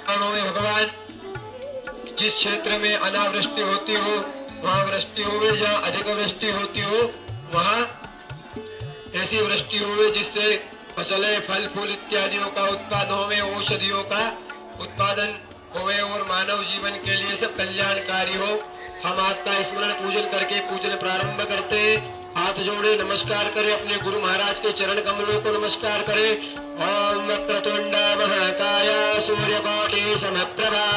में भगवान जिस क्षेत्र में अनावृष्टि होती हो वहाँ वृष्टि हुए, जहाँ अधिक वृष्टि होती हो वहाँ ऐसी वृष्टि हुए जिससे फसलें फल फूल इत्यादियों का उत्पादन होवे, औषधियों का उत्पादन होवे और मानव जीवन के लिए सब कल्याणकारी हो। हम आपका स्मरण पूजन करके पूजन प्रारंभ करते हैं। हाथ जोड़े नमस्कार करें, अपने गुरु महाराज के चरण कमलों को नमस्कार करें। ओम वक्रतुंड महाकाय सूर्यकोटि समप्रभा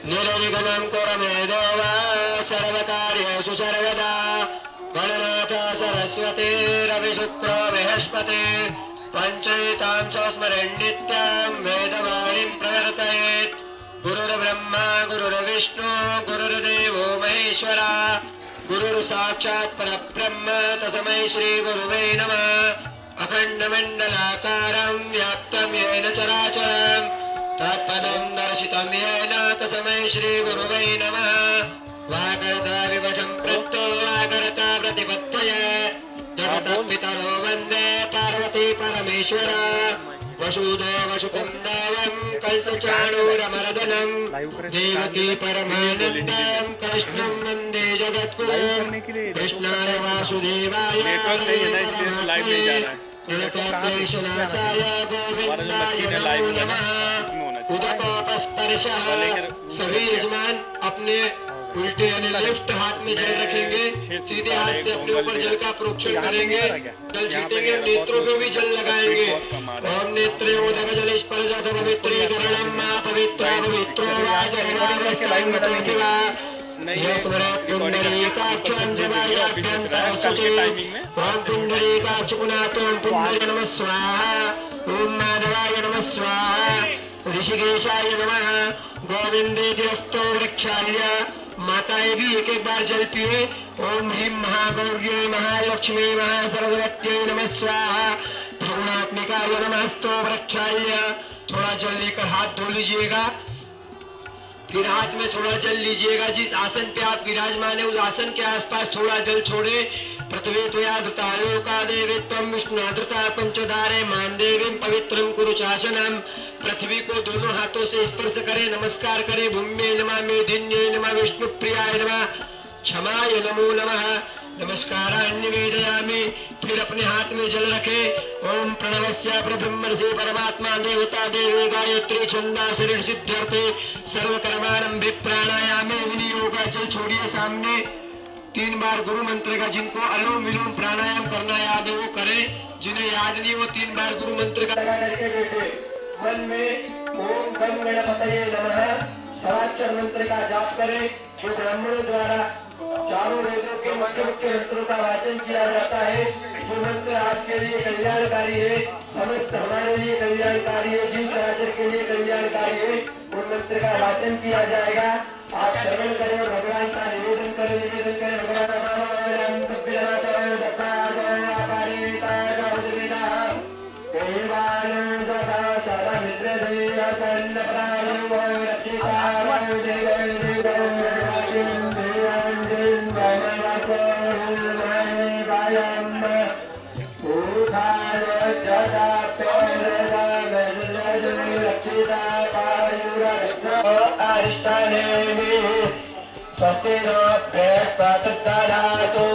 निर्विघ्नं कुरु मे देव सर्वकार्येषु सर्वदा। गणनाथ सरस्वती रवि शुक्र बृहस्पति पंचैतांश स्मरन् नित्यं वेदवाणीं प्रवर्तयेत्। गुरुर्ब्रह्मा गुरुर्विष्णु गुरुर्देवो महेश्वरा गुरुर्साक्षात् परब्रह्म तस्मै श्री गुरुवे नमः। अखण्डमण्डलाकारं व्याप्तं येन चराचरं तत्पदं दर्शितं येन तस्मै श्री गुरुवे नमः। वागर्ता विवशं प्रत्ययो वागर्ता प्रतिपत्तये जगतः पितरो वन्दे पार्वती परमेश्वर। वसुदेवसुतं देवं कल्पचाणूरमर्दनं देवकी परमानन्दं कृष्णं वन्दे जगद्गुरुं। कृष्णाय वासुदेवाय कृष्णाय गोविन्दाय नमो नमः। उदकोपस्पर्शः। सभी यजमान अपने उल्टे यानी लेफ्ट हाथ में जल रखेंगे, सीधे हाथ से अपने ऊपर जल का प्रोक्षण करेंगे, जल छीटेंगे, नेत्रों पे भी जल लगाएंगे। ओम नेत्रे उदक जल स्पर्श पवित्रीकरणं मा पवित्रा पवित्रो वा जगन्नाथ ओम पुंडरीकाक्ष पुनातों पुंडरी नमः स्वाहा। ओम माधवाय नमः स्वाहा। ऋषिकेशाय नमः। गोविंदे अस्तो वृक्षाय। माताएं भी एक एक बार जल पिए। ओम ह्रीं महागौर्ये महालक्ष्मी महासरस्वत्यै नमः स्वाहा। त्रिगुणात्मिकाय नमस्तु वृक्षाय। थोड़ा जल लेकर हाथ धो लीजिएगा, फिर हाथ में थोड़ा जल लीजिएगा। जिस आसन पे आप विराजमान है उस आसन के आसपास थोड़ा जल छोड़े। पृथ्वी त्वया धृता लोका देवी त्वं विष्णुधृता पंचधारे मान देवीं पवित्रं कुरु चासनम्। पृथ्वी को दोनों हाथों से स्पर्श करें, नमस्कार करें। भूम्ये नमः मेधिन्ये नमः विष्णुप्रियाय नमः क्षमाय नमो नमः। नमस्कारान् निवेदयामि। फिर अपने हाथ में जल रखे। ओम प्रणवस्य परब्रह्म से परमात्मा देवता देवी गायत्री छंदा शरीर सिद्ध्यर्थे सर्वकर्मारंभे प्राणायामे विनियोगा। जल छोड़िए सामने। 3 बार गुरु मंत्र का जिनको अनुलोम विलोम प्राणायाम करना याद है वो करें, जिन्हें याद नहीं वो 3 बार गुरु मंत्र का करके बैठे। मन में ओम गण गणपतये नमः सहस्त्र मंत्र का जाप करें। जो ब्राह्मणों द्वारा चारों वेदों के मुख्य मुख्य मंत्रों का वाचन किया जाता है। जो मंत्र आपके लिए कल्याणकारी है, समस्त हमारे लिए कल्याणकारी है, जिन चराचर के लिए कल्याणकारी है, उन मंत्र का वाचन किया जाएगा। आप श्रवण करें और भगवान का निवेदन करें। निवेदन करें भगवान स्वस्ति नो बृहस्पतिर्दधातु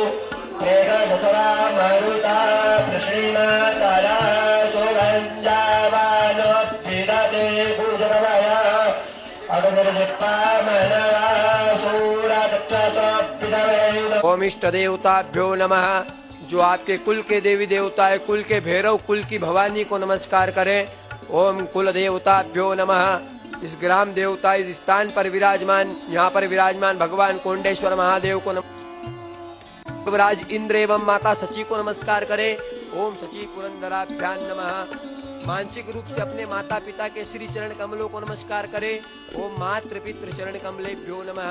मेघदशवा मरुता प्रश्रीमातरा सुगन्धावानो विदते भुजगवय अगसर्जिप्पा मनवा सूरदक्षसोऽपिदवे। ओम इष्ट देवताभ्यो नमः। जो आपके कुल के देवी देवता है, कुल के भैरव, कुल की भवानी को नमस्कार करें। ओम कुल देवताभ्यो नमः। इस ग्राम देवता इस स्थान पर विराजमान, यहाँ पर विराजमान भगवान कोंडेश्वर महादेव को राज इंद्र एवं माता सची को नमस्कार करें। ओम सची पुरंदराभ्यां नमः। मानसिक रूप से अपने माता पिता के श्री चरण कमलों को नमस्कार करें। ओम मातृ पितृ चरण कमलेभ्यो नमः।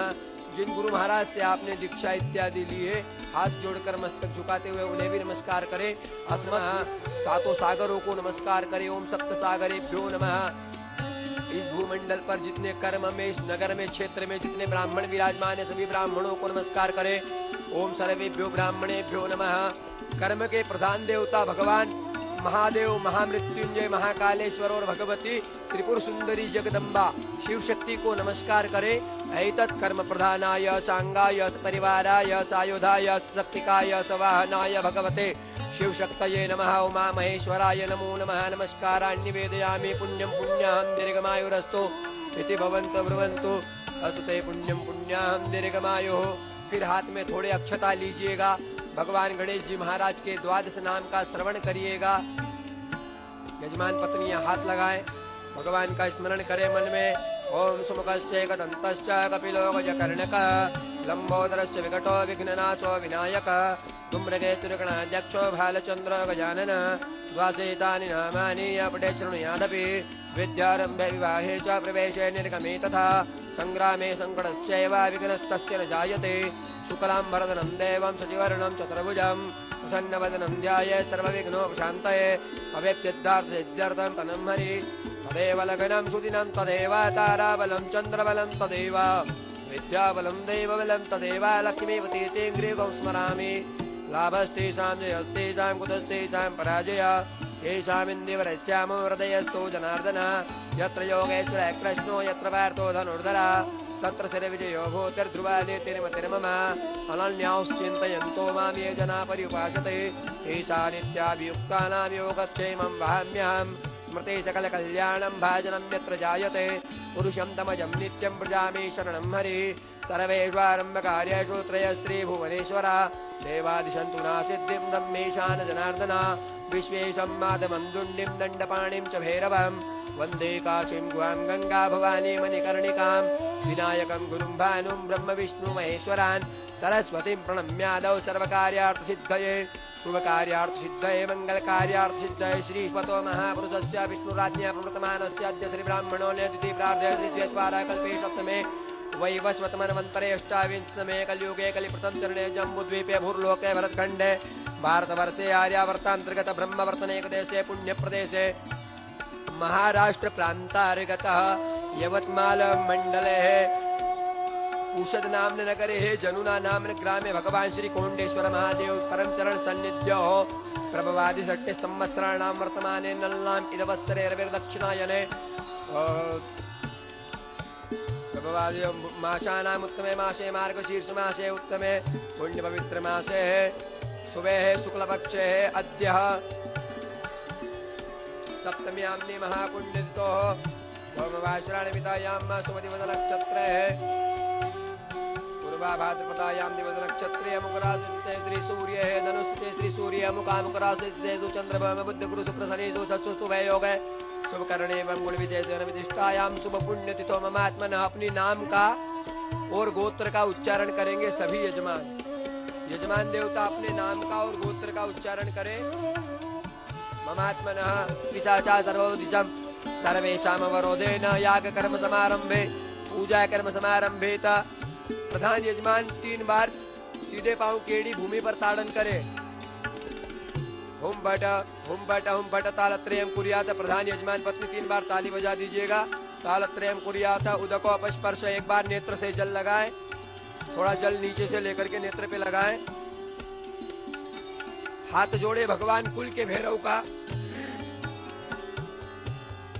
जिन गुरु महाराज से आपने दीक्षा इत्यादि ली है, हाथ जोड़कर मस्तक झुकाते हुए उन्हें भी नमस्कार करें। अस्मत् सातों सागरों को नमस्कार करें। ओम सप्त सागरेभ्यो नमः। इस भूमंडल पर जितने कर्म में, इस नगर में, क्षेत्र में जितने ब्राह्मण विराजमान है, सभी ब्राह्मणों को नमस्कार करें। ओम सर्वेभ्यो ब्राह्मणेभ्यो नमः। कर्म के प्रधान देवता भगवान महादेव, महामृत्युंजय, महाकालेश्वर और भगवती त्रिपुर सुंदरी जगदम्बा शिव शक्ति को नमस्कार करें। ऐतत् कर्म प्रधानाय सांगाय परिवाराय सायुधाय शक्तिकाय सवाहनाय भगवते शिव शक्तये नमः। उमा महेश्वराय नमो नमः। नमस्कारान् निवेदयामि। पुण्यं पुण्याहं दीर्घमायुरस्तु इति भवन्तु ब्रुवन्तु असुते पुण्यं पुण्याहं दीर्घमायुः। फिर हाथ में थोड़े अक्षता लीजिएगा। भगवान गणेश जी महाराज के द्वादश नाम का श्रवण करिएगा। यजमान पत्नियां हाथ लगाएं, भगवान का स्मरण करें मन में। ओम सुमुखस्य एकदन्तश्च कपिलो गजकर्णकः लंबोदरस्य विकटो विघ्ननाशो विनायक धूम्रकेतुर्गणाध्यक्षो भालचंद्रो गजानन द्वादशेतानि नामानि अपठेत् शृणुयादपि विद्यारम्भे विवाहे च प्रवेशे निर्गमे तथा संग्रामे संकटस्यैव विघ्नस्तस्य न जायते। शुक्लाम्बरधरं देवं शशिवर्णं चतुर्भुजं प्रसन्नवदनं ध्यायेत् सर्वविघ्नोपशान्तये। अवेप्सिद्धार्थसिद्ध्यर्थं तनं हरि तदेव लग्नं सुदिनं तदेव ताराबलं चन्द्रबलं तदेव विद्याबलं देवबलं तदेव लक्ष्मीवती ग्रीवं स्मरामि। लाभस्तेषां जयस्तेषां कुतस्तेषां पराजय येषामिन्दीवरस्यामो हृदयस्थो जनार्दन। यत्र योगेश्वरः कृष्णो यत्र पार्थो धनुर्धरः तत्र शिरविजयो भूतिर्ध्रुवा नीतिर्मतिर्मम। अनन्याश्चिन्तयन्तो मां ये जना पर्युपासते तेषां नित्याभियुक्तानां योगक्षेमं वहाम्यहम्। स्मृते सकलकल्याणं भाजनं यत्र जायते पुरुषं तमजं नित्यं व्रजामि शरणं हरिः। सर्वेष्वारम्भकार्येषु त्रयस्त्रीभुवनेश्वर देवादिशन्तु नासिद्धिं ब्रह्मेशान जनार्दन। विश्वेशं माधवं दुण्डिं दण्डपाणिं च भैरवं वन्दे काशीं गुहां गंगा भवानी मणिकर्णिकां। विनायकं गुरुं भानुं ब्रह्म विष्णु महेश्वरान् सरस्वतीं प्रणम्यादौ सर्वकार्यार्थसिद्धये शुभकार्यार्थसिद्धये मङ्गलकार्यार्थसिद्धये। श्रीश्वतो महापुरुषस्य विष्णुराज्ञा प्रवर्तमानस्य अद्य श्रीब्राह्मणो नेतिथि प्रार्थये श्रीद्वैत्वारा कल्पे सप्तमे वैवस्वतमन्वन्तरे अष्टाविंशतमे कलियुगे कलिप्रथम चरणे जम्बूद्वीपे भूर्लोके भरतखण्डे भारतवर्षे आर्यावर्तान्तर्गत ब्रह्मवर्तनेकदेशे पुण्यप्रदेशे महाराष्ट्र प्रान्तार्गतः यवतमाल मंडले उषद नामने नगरे है जनुना नामने ग्रामे भगवान श्री कोंडेश्वर महादेव परम चरण सन्निध्यो प्रभवादि षट्टे संवत्सराणां वर्तमाने नल्लाम इदवत्सरे रविर्दक्षिणायने प्रभवादि मासानाम् उत्तमे मासे मार्गशीर्ष मासे उत्तमे पुण्य पवित्र मासे शुभे शुक्लपक्षे अद्य सप्तम्याम्नि महापुण्यतिथो भौमवाश्राणमितायां सुमतिवद नक्षत्रे पूर्वा भाद्रपदायां दिवस नक्षत्रे अमुकराशिस्ते श्री सूर्य है धनुस्ते श्री सूर्य अमुकामुकराशिस्ते चंद्रभाम बुद्ध गुरु शुक्र शनि सत्सु शुभ योग है शुभ करणे एवं गुण विशेषण विशिष्टायां शुभ पुण्यतिथो ममात्मन। अपनी नाम का और गोत्र का उच्चारण करेंगे सभी यजमान। यजमान देवता अपने नाम का और गोत्र का उच्चारण करें। ममात्मनः पिशाचा सर्वोदिशं सर्वेषामवरोधेन याग कर्म समारंभे पूजा कर्म समारंभे। प्रधान यजमान 3 बार सीधे पांव केड़ी भूमि पर ताड़न करे। हुम भट तालत्रयम कुर्यात। प्रधान यजमान पत्नी 3 बार ताली बजा दीजिएगा। तालत्रयम कुर्यात। उदको अपस्पर्श 1 बार नेत्र से जल लगाएं। थोड़ा जल नीचे से लेकर के नेत्र पे लगाएं। हाथ जोड़े भगवान कुल के भैरव का,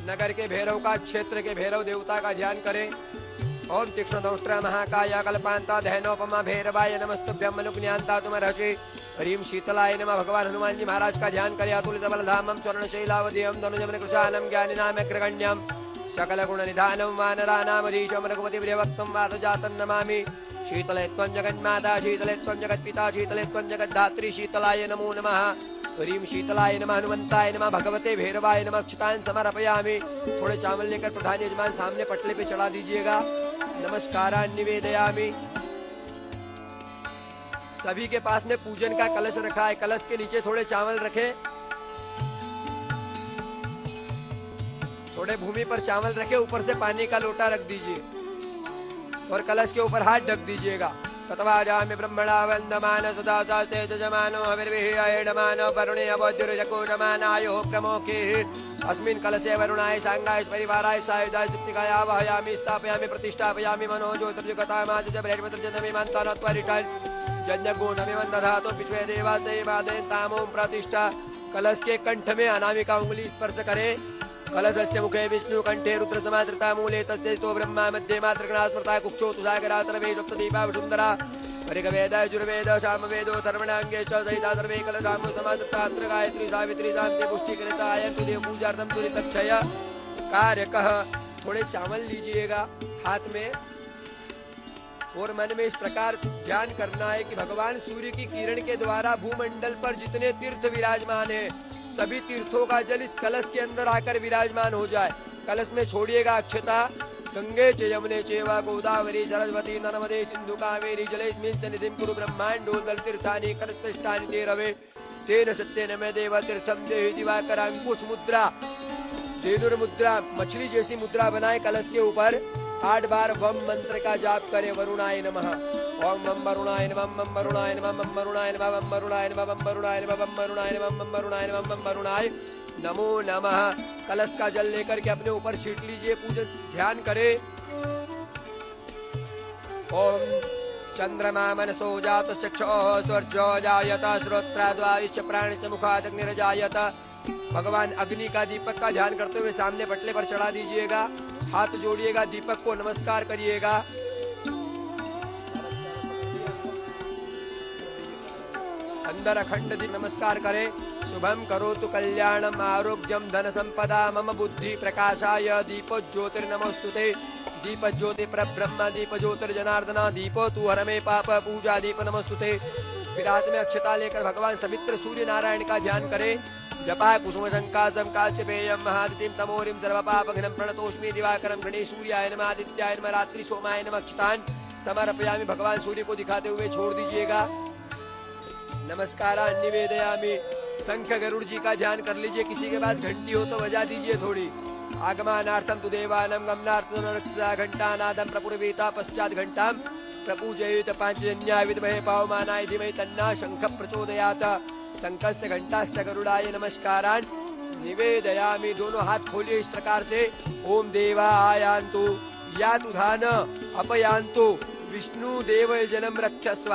नगर के भैरव का, क्षेत्र के भैरव देवता का ध्यान करें। ओम तीक्ष्णदंष्ट्रा महाकाया कल्पांता धैनोपमा भैरवाय नमस्तुभ्यं मनुज्ञान्ता तुमर्हसि। ह्रीं शीतलाय नमः। भगवान हनुमान जी महाराज का ध्यान करें। अतुलित बलधामं स्वर्णशैलावधिं धनुजं कृशानं ज्ञानिनामग्रगण्यं सकल गुण निधानं वानराणामधीशं रघुपति प्रियवक्तं वातजातं नमामि। शीतले त्वं जगन्माता शीतले त्वं जगत्पिता शीतले त्वं जगद्धात्री शीतलाय नमो नमः। ह्रीं शीतलाय नमः। हनुमंताय नमः। भगवते भैरवाय नमः। क्षतान् समर्पयामि। थोड़े चावल लेकर प्रधान यजमान सामने पटले पे चढ़ा दीजिएगा। नमस्कारान् निवेदयामि। सभी के पास में पूजन का कलश रखा है। कलश के नीचे थोड़े चावल रखे। थोड़े भूमि पर चावल रखे, ऊपर से पानी का लोटा रख दीजिए और कलश के ऊपर हाथ ढक दीजिएगा। तत्वाजामि ब्रह्मणा वन्दमान सदा सास्ते जमानो हविर्विहीयमानो वरुणे अवोज्जुर्जकोजमानायो प्रमोखिः। अस्मिन् कलशे वरुणाय सांगाय परिवाराय सायुधाय सिद्धिकाय आवाहयामि स्थापयामि प्रतिष्ठापयामि मनो ज्योतिर्जुगतामादिज ब्रह्मचर्यमिमन्तानत्वरिठन् यज्ञगुणमिमं दधातु विश्वे देवासेवादेन तामों प्रतिष्ठा कलश के कंठ में अनामिका उंगली स्पर्श करे। कलशस्य मुखे विष्णु कंठे रुद्र समादृता मूले तस्य तो ब्रह्मा मध्ये मातृगणा स्मृता कुक्षो तुषाकरा सर्वे सप्तदीपा वसुंधरा ऋग्वेद यजुर्वेद सामवेदो सर्वणांगे च सहिता सर्वे कलशाम समादृता अत्र गायत्री सावित्री शांति पुष्टि कृता आयन्तु देव पूजार्थम दुरितक्षय कार्यकः। थोड़े चावल लीजिएगा हाथ में और मन में इस प्रकार ध्यान करना है कि भगवान सूर्य की किरण के द्वारा भूमंडल पर जितने तीर्थ विराजमान है सभी तीर्थों का जल इस कलश के अंदर आकर विराजमान हो जाए। कलश में छोड़िएगा अक्षता। गंगे च यमुने चैव गोदावरी सरस्वती नर्मदे सिंधु कावेरी जलेस्मिन् सन्निधिं कुरु ब्रह्माण्डोदल तीर्थानि करस्पृष्टानि ते रवे तेन सत्येन मे देव तीर्थं देहि दिवाकर। अंकुश मुद्रा धेनुर मुद्रा मछली जैसी मुद्रा बनाए कलश के ऊपर 8 बार वम मंत्र का जाप करें। वरुणाय नमः ओम मम वरुणाय नमः मम वरुणाय नमः मम वरुणाय नमः मम वरुणाय नमः मम वरुणाय नमः मम वरुणाय नमः मम वरुणाय नमः मम वरुणाय नमो नमः। कलश का जल लेकर के अपने ऊपर छींट लीजिए। पूजन ध्यान करें। ओम चंद्रमा मनसो जात चक्षुः स्वर्जो जायत श्रोत्राद्वायुश्च प्राणश्च मुखादग्निर्जायत। भगवान अग्नि का दीपक का ध्यान करते हुए सामने पटले पर चढ़ा दीजिएगा। हाथ जोड़िएगा, दीपक को नमस्कार करिएगा। अंदर अखंड दीप नमस्कार करें। शुभम करोतु कल्याणम आरोग्यम धन संपदा मम बुद्धि प्रकाशाय दीपो ज्योतिर्नमोस्तुते। दीप ज्योति परब्रह्म दीप ज्योतिर्जनार्दना दीपो तू हर में पाप पूजा दीप नमोस्तुते। फिर हाथ में अक्षता लेकर भगवान सवित्र सूर्य नारायण का ध्यान करें। जपा कुसुम संकाशम काश्यपेयम महादितिम तमोरिम सर्वपापघ्नं प्रणतोष्मि दिवाकरम गणेश सूर्याय नमः आदित्याय नमः रात्रि सोमाय नमः। अक्षतान समर्पयामि। भगवान सूर्य को दिखाते हुए छोड़ दीजिएगा। नमस्कारान् निवेदयामि। शंख गरुड़ जी का ध्यान कर लीजिए। किसी के पास घंटी हो तो बजा दीजिए थोड़ी। आगमनार्थम तु देवानां गमनार्थं रक्षा घंटानादं प्रपुरवीता पश्चात घंटां प्रपूजयेत पांचजन्या विद्महे पावमानाय धीमहि तन्नः शंखः प्रचोदयात्। शंखस्य घंटास्य गरुड़ाय नमस्कारान् निवेदयामि। दोनों हाथ खोलिए इस प्रकार से। ओम देवा आयान्तु यातु धान अपयान्तु विष्णु देव जनम रक्षस्व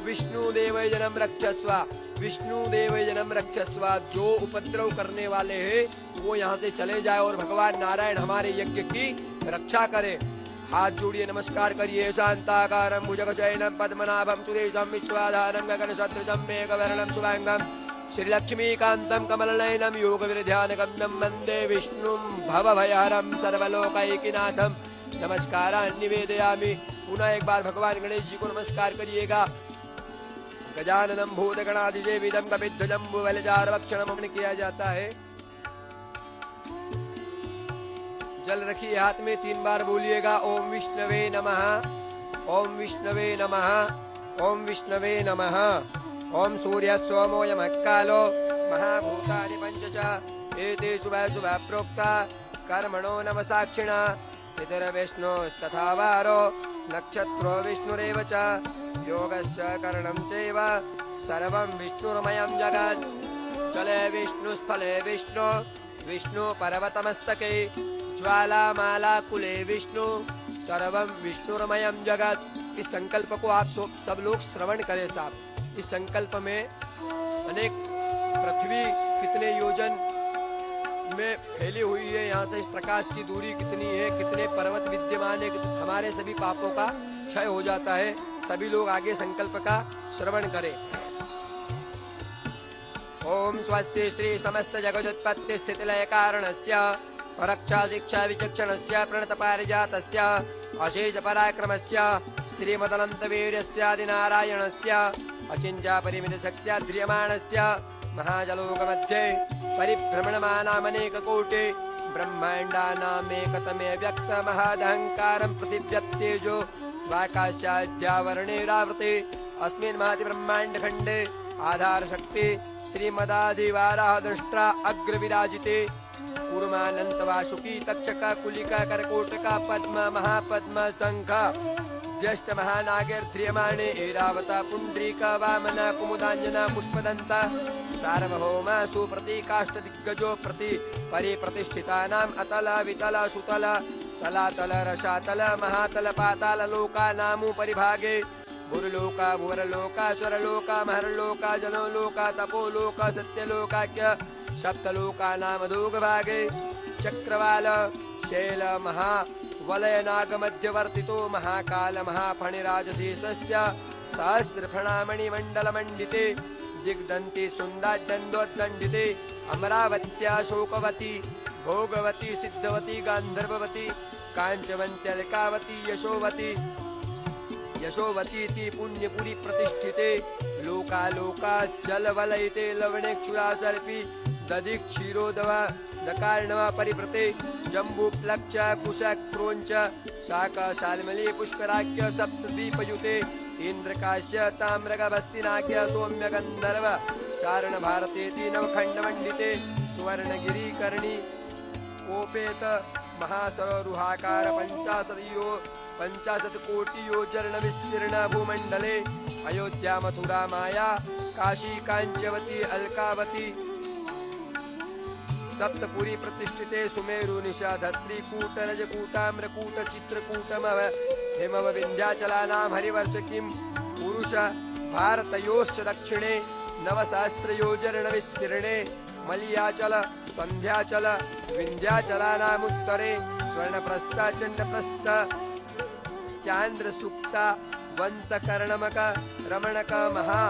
विष्णु देव जनम रक्षस्व विष्णु देव जनम रक्षस्व। जो उपद्रव करने वाले हैं वो यहाँ से चले जाए और भगवान नारायण हमारे यज्ञ की रक्षा करे। हाथ जोड़िए, नमस्कार करिए। शांताकारं भुजगशयनं पद्मनाभं सुरेशं विश्वाधारं गगनसदृशं मेघवर्णं शुभांगं श्रीलक्ष्मीकान्तं कमलनयनं योगविरध्यानगम्यं वन्दे विष्णुं भवभयहरं सर्वलोकैकनाथं। नमस्कारान् निवेदयामि। पुनः एक बार भगवान गणेश जी को नमस्कार करिएगा। गजाननं भूतगणाधिसेवितं कपिध्वजम्बुफलचारुभक्षणं किया जाता है। जल रखिए हाथ में। 3 बार बोलिएगा। ओम विष्णवे नमः ओम विष्णवे नमः ओम विष्णवे नमः। ओम सूर्य सोमोऽयं कालो महाभूतानि पंच च एते शुभा प्रोक्ता कर्मणो नम साक्षिणा पितरविष्णुस्तथा वारो नक्षत्रो विष्णुरेव च योगश्च करणं चैव सर्वं विष्णुर्मयं जगत्। जले विष्णु स्थले विष्णु विष्णु पर्वतमस्तके ज्वालामाला कुले विष्णु सर्वं विष्णुर्मयं जगत्। इस संकल्प को आप सब लोग श्रवण करें साहब। इस संकल्प में अनेक पृथ्वी कितने योजन में फैली हुई है, यहाँ से इस प्रकाश की दूरी कितनी है, कितने पर्वत विद्यमान है, हमारे सभी पापों का क्षय हो जाता है। सभी लोग आगे संकल्प का श्रवण करें। ओम स्वस्ति श्री समस्त जगदुत्पत्ति स्थिति लय कारणस्य रक्षा शिक्षा विचक्षणस्य प्रणत पारिजातस्य अशेष पराक्रमस्य श्रीमदनन्तवीर्यस्य आदिनारायणस्य अचिन्त्य परिमित शक्त्या ध्रियमाणस्य महाजलोकमध्ये परिभ्रमणमानामनेक कोटि ब्रह्माण्डानामेकतमे व्यक्त महादहंकारं पृथिव्यप्तेजो वाकाशाद्यावरणेरावृते अस्मिन् महति ब्रह्माण्डखण्डे आधार शक्ति श्रीमदादिवाराः दृष्ट्रा अग्र विराजिते कूर्मानंत वासुकी तक्षका कुलिका करकोटका पद्म महापद्म शंख ज्येष्ठ महानागेर ध्रियमाणे ऐरावता पुंडरीका वामना कुमुदांजना पुष्पदंता सार्वभौमा सुप्रतीकाष्ट दिग्गजो प्रति परिप्रतिष्ठितानाम् अतल वितल सुतल तलातल रसातल महातल पाताल लोकानामु परिभागे भूर्लोका भुवरलोका स्वरलोका महर्लोका जनोलोका तपोलोका सत्यलोकाख्य सप्तलोकानामधोगभागे चक्रवाल शैल महावलय नागमध्यवर्तितो महाकाल महाफणिराजशेषस्य सहस्रफणामणिमण्डलमण्डिते दिग्दन्ति सुन्दाड्डन्दोद्दण्डिते अमरावत्या शोकवती भोगवती सिद्धवती गान्धर्ववती काञ्चवन्त्यल्कावती यशोवतीति पुण्यपुरी प्रतिष्ठिते लोकालोका जलवलयिते लवणेक्षुरासर्पी दधिक्षीरोदव दकार्णव परिवृते जम्बूप्लक्ष कुशक्रोञ्च शाकशाल्मली पुष्कराख्य सप्तद्वीपयुते इन्द्रकाश्य ताम्रगभस्तिनाख्य सौम्य गन्धर्व चारण भारतेति नवखण्डमण्डिते सुवर्णगिरिकर्णी कोपेत महासरोरुहाकार 50 कोटि योजन विस्तीर्ण भूमंडले अयोध्या मथुरा माया काशी कांचवती अलकावती सप्तपुरी प्रतिष्ठिते सुमेरु निशा धत्री कूट रजकूटाम्र कूट चित्रकूटमव हिमव विंध्याचलानां हरिवर्ष किं पुरुष भारतयोश्च दक्षिणे नवसहस्रयोजन विस्तीर्णे मलयाचल संध्याचल विंध्याचलानामुत्तरे स्वर्णप्रस्थ चंडप्रस्थ चांद्रसुक्ता वंतकर्णमक रमणक महा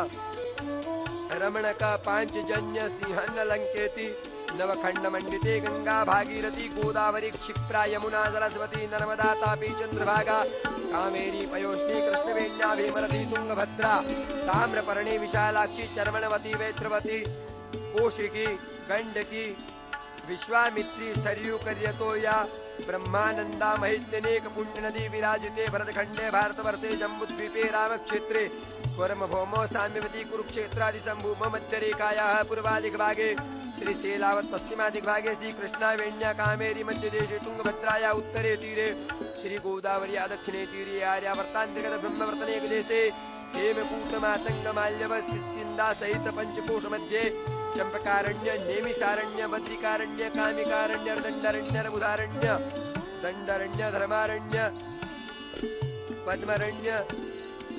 रमणक पांचजन्य सिंहन्नलंकेति नवखंडमंडिते गंगा भागीरथी गोदावरी क्षिप्रा यमुना सरस्वती नर्मदा तापी चंद्रभागा कामेरी पयोष्णी कृष्णवेण्या भीमरथी तुंगभद्रा ताम्रपर्णी विशालाक्षी चर्मणवती वैत्रवती कोशिकी गंडकी विश्वामित्री सरयू कर्यतोया ब्रह्मानंदा महित्यनेक पुण्य नदी विराजिते भरतखंडे भारतवर्षे जम्बूद्वीपे रामक्षेत्रे स्वरम भौमो साम्यवती कुरुक्षेत्रादि संभूम मध्यरेखायाः पूर्वादिग्भागे श्रीशैलावत पश्चिमादिग्भागे श्रीकृष्णावेण्या कामेरी मध्यदेशे तुंगभद्राया उत्तरे तीरे श्रीगोदावर्या दक्षिणे तीरे आर्यावर्तान्तर्गत ब्रह्मवर्तनेकदेशे हेमकूटमातङ्गमाल्यवस्किन्दा सहित पंचकोश मध्ये चंपकारण्य नेमिषारण्य बद्रिकारण्य कामिकारण्य दंडरण्य बुधारण्य दंडरण्य धर्मारण्य पद्मरण्य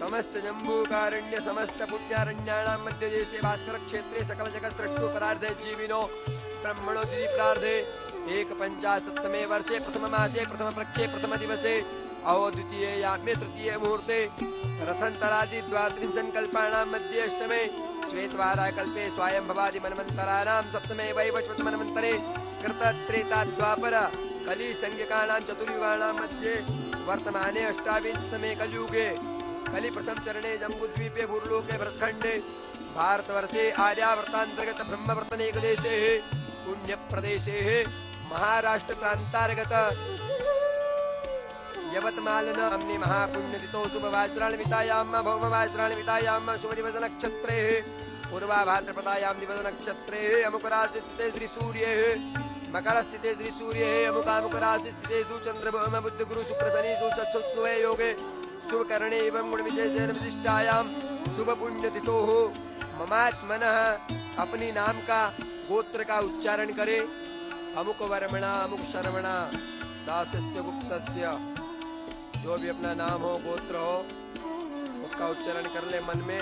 समस्त जम्बूकारण्य समस्त पुण्यारण्याणां मध्यदेशे भास्कर क्षेत्रे सकल जगत् सृष्टु परार्धे जीविनो ब्रह्मणो दिदि प्रार्धे 150तमे वर्षे प्रथम मासे प्रथम पक्षे प्रथम दिवसे अहो द्वितीये यामे तृतीये मुहूर्ते रथंतरादि द्वात्रिंशन्कल्पाणां मध्ये अष्टमे श्वेतवाराकल्पे स्वायंभवादि मन्वन्तराणां सप्तमे वैवस्वत मन्वन्तरे कृतत्रेता द्वापर कलि संज्ञकानां चतुर्युगाणां मध्ये वर्तमाने अष्टाविंशतमे कलियुगे कलि प्रथम चरणे जम्बूद्वीपे भूर्लोके भरतखण्डे भारतवर्षे आर्यावर्तान्तर्गत ब्रह्मवर्तनेकदेशे पुण्यप्रदेशे महाराष्ट्र प्रान्तार्गत यवतमालन हमने महापुण्यदितो शुभवाचरान्वितायां भौमवाचरान्वितायां शुभदिवस नक्षत्रे पूर्वा भाद्रपदायां दिवस नक्षत्रे अमुकराशि स्थिते श्री सूर्ये मकर स्थिते श्री सूर्ये अमुकामुकराशि स्थिते चंद्र भौम बुध गुरु शुक्र शनि सुचक्षुवे योगे शुभ करणे एवं गुण विशेषेण विशिष्टायां शुभ पुण्यतिथो ममात्मनः अपनी नाम का गोत्र का उच्चारण करे अमुक वर्मणा अमुक शर्मणा दासस्य गुप्तस्य जो भी अपना नाम हो गोत्र हो उसका उच्चारण कर ले मन में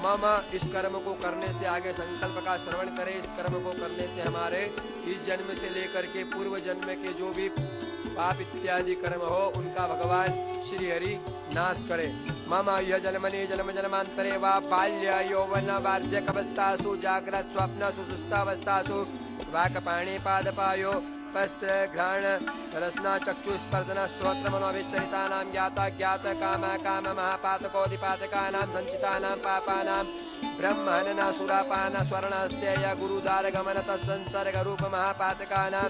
मम इस कर्म को करने से आगे संकल्प का श्रवण करे इस कर्म को करने से हमारे इस जन्म से लेकर के पूर्व जन्म के जो भी पाप इत्यादि कर्म हो उनका भगवान श्री हरि नाश करे मम यह जन्मनि जन्म जन्मांतरे वा बाल्य यौवन वार्धक्यावस्थासु जाग्रत स्वप्न सुसुप्तावस्थासु वाक्पाणि पादपायो वस्त्र घ्राण रसना चक्षु स्पर्धना स्तोत्र मनोभिचरितानां ज्ञाता ज्ञात काम काम महापातकोदिपातकानां संचितानां पापानां ब्रह्महनना सुरापान स्वर्णस्तेय गुरुदार गमन तत्संसर्ग रूप महापातकानां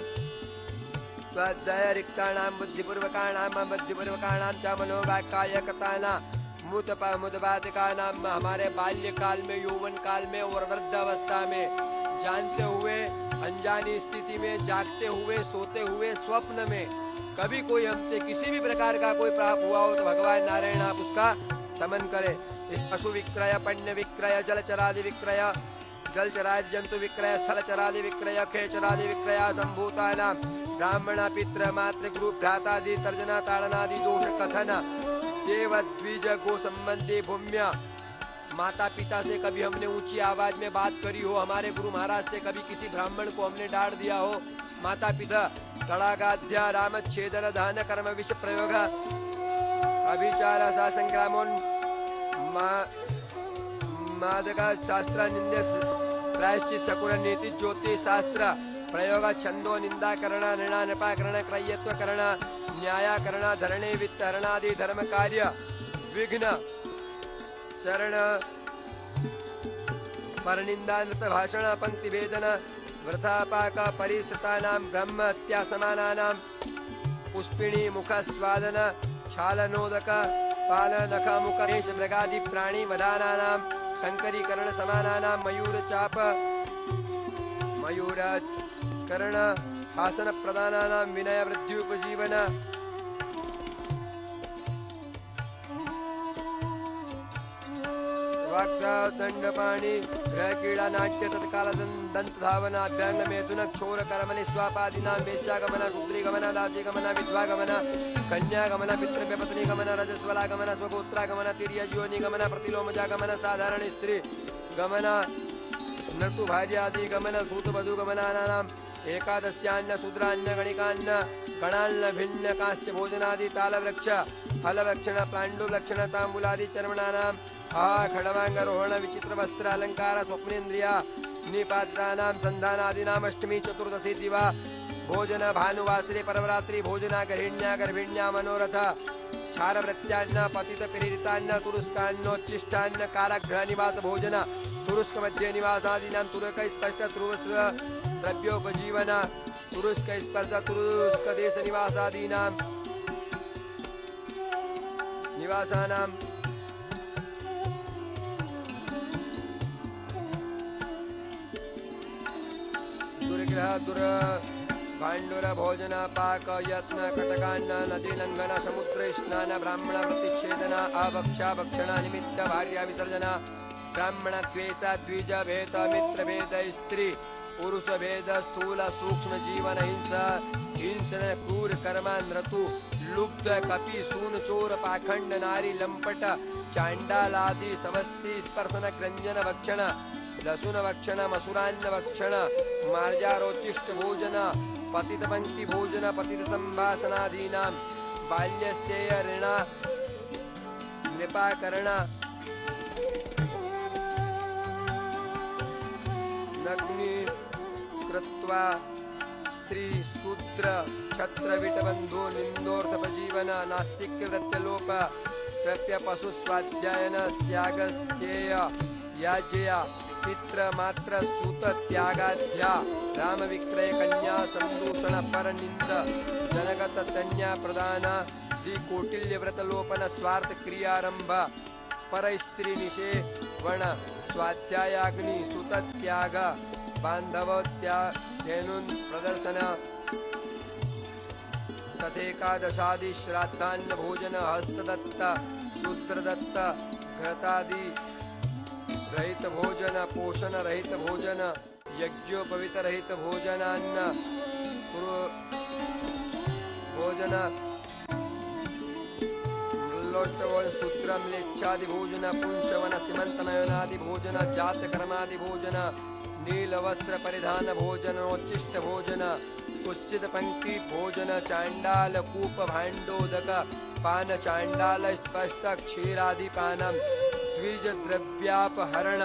स्वदयरिक्तानां बुद्धिपूर्वकाणां च मनोवाक्कायकतानां मुदबाधकानां हमारे बाल्यकाल में यौवन काल में और वृद्धावस्था में जानते हुए अनजानी स्थिति में जागते हुए सोते हुए स्वप्न में कभी कोई हमसे किसी भी प्रकार का कोई पाप हुआ हो तो भगवान नारायण आप उसका समन करें। इस पशु विक्रय पण्य विक्रय जलचरादि विक्रय जलचरादि जंतु विक्रय स्थलचरादि विक्रय खेचरादि विक्रय संभूतानां ब्राह्मण पितृ मातृ गुरु भ्रातादि तर्जना ताड़नादि दोष कथन देव द्विज गो संबंधी भूम्य। माता पिता से कभी हमने ऊंची आवाज में बात करी हो, हमारे गुरु महाराज से कभी किसी ब्राह्मण को हमने डांट दिया हो, माता पिता तड़ागाध्या राम छेदन दान कर्म विष प्रयोग अभिचार सा संग्रामोन मादक शास्त्र निंदे प्रायश्चित सकुर नीति ज्योति शास्त्र प्रयोग छंदो निंदा करण ऋणा नृपाकरण क्रयत्व करण न्यायाकरण धरणे वित्तरणादि धर्म कार्य विघ्न चरण परनिंदा नृत भाषण पंक्ति भेदन व्रतापाक परिसृतानां ब्रह्मत्यासमानानां पुष्पिणी मुखस्वादन छालनोदक पालनखमुखरेश मृगादि प्राणी वदानानां शंकरीकरण समानानां मयूर चाप मयूर कर्ण हासन प्रदानानां विनय वृद्ध्युपजीवन दंडपाणी ग्रह क्रीड़ा नाट्य तत्काल दंत धावना अभ्यंग मेथुन क्षोर कर्मणि स्वापादिना वेश्यागमन शूद्रीगमन दासीगमन विद्वागमन कन्यागमन पितृव्य गमन रजस्वलागमन स्वगोत्रागमन तिर्यज्योनिगमन प्रतिलोमजागमन साधारण स्त्री गमन नृतु भार्यादि गमन सूतवधू गमनानाम् एकादश्यान्न शूद्रान्न गणिकान्न गणान्न भिन्न काश्च भोजनादि तालवृक्ष फलवृक्षण पाण्डुलक्षण ताम्बूलादि चर्मणानाम् खडवांगरोहण विचित्र वस्त्र अलंकार स्वप्नेन्द्रिया निपात्राणां संधानादीनाम् अष्टमी चतुर्दशी दिवा भोजन भानुवासरे परमरात्रि भोजना गर्भिण्या मनोरथ क्षारवृत्यान्न पतित प्रेरितान्न तुरुस्कान्नोच्चिष्टान्न कारागृह निवास भोजन तुरुस्क मध्य निवासादीनां तुरक स्पष्ट तुरुस्क द्रव्योपजीवन तुरुस्क स्पर्श तुरुस्क देश निवासादीनां निवासानां दुर्ग्रह दुर भाण्डुर भोजन पाक यत्न कटकान्न नदी लंघन समुद्र स्नान ब्राह्मण प्रतिच्छेदन अभक्षा भक्षण निमित्त भार्या विसर्जन ब्राह्मण द्वेष द्विज भेद मित्र भेद स्त्री पुरुष भेद स्थूल सूक्ष्म जीवन हिंसा हिंसन क्रूर कर्म नृतु लुब्ध कपि सून चोर पाखंड नारी लंपट चांडालादि समस्ती स्पर्शन ग्रंजन भक्षण लसुन भक्षण मसुरान्न भक्षण मार्जारोचिष्ट भोजन पतित पंक्ति भोजन पतित संभाषणादीनां बाल्यस्तेय ऋण नृपाकरण नग्नि कृत्वा स्त्री शूद्र छत्र विटबंधु निंदोर्थपजीवन नास्तिक वृत्तलोप कृप्य पशु स्वाध्यायन त्याग स्तेय याज्ञया पित्र मात्र सूत त्यागाध्या राम विक्रय कन्या संदूषण पर निंद जनगत तन्या प्रदान दि कौटिल्य व्रत लोपन स्वार्थ क्रियारंभ पर स्त्री निषेवण स्वाध्यायाग्नि सुत त्याग बांधव त्यानुन प्रदर्शन तथेकादशादि श्राद्धान्न भोजन हस्तदत्त शूद्रदत्त घृतादि रहित भोजन पोषण रहित भोजन यज्ञोपवित रहित भोजनान्न भोजन लोष्टभोज सूत्र म्लेच्छादि भोजन पुंचवन सीमंतनयनादि भोजन जात कर्मादि भोजन नील वस्त्र परिधान भोजन उच्चिष्ट भोजन कुश्चित पंक्ति भोजन चांडाल कूप भांडोदक पान चांडाल स्पष्ट क्षीरादि पानम द्विज द्रव्यापहरण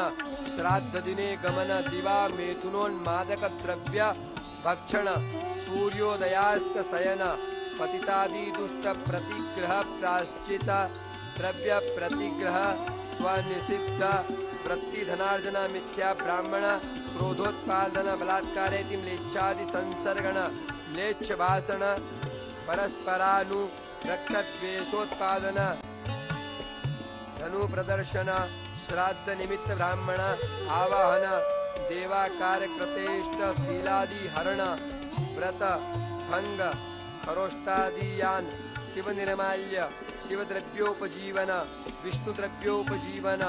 श्राद्ध दिने गमन दिवा मेथुनोन्मादक द्रव्य भक्षण सूर्योदयास्त शयन पतितादि दुष्ट प्रतिग्रह प्राश्चित द्रव्य प्रतिग्रह स्वनिषिद्ध प्रतिधनार्जन मिथ्या ब्राह्मण क्रोधोत्पादन बलात्कारेति म्लेच्छादि संसर्गण म्लेच्छ भाषण परस्परानु रक्तद्वेषोत्पादन धनु प्रदर्शन श्राद्ध निमित्त ब्राह्मण आवाहन देवाकार कृतेष्ट शीलादि हरण व्रत भंग खरोष्टादियान शिव निर्माल्य शिव द्रव्योपजीवन विष्णु द्रव्योपजीवन।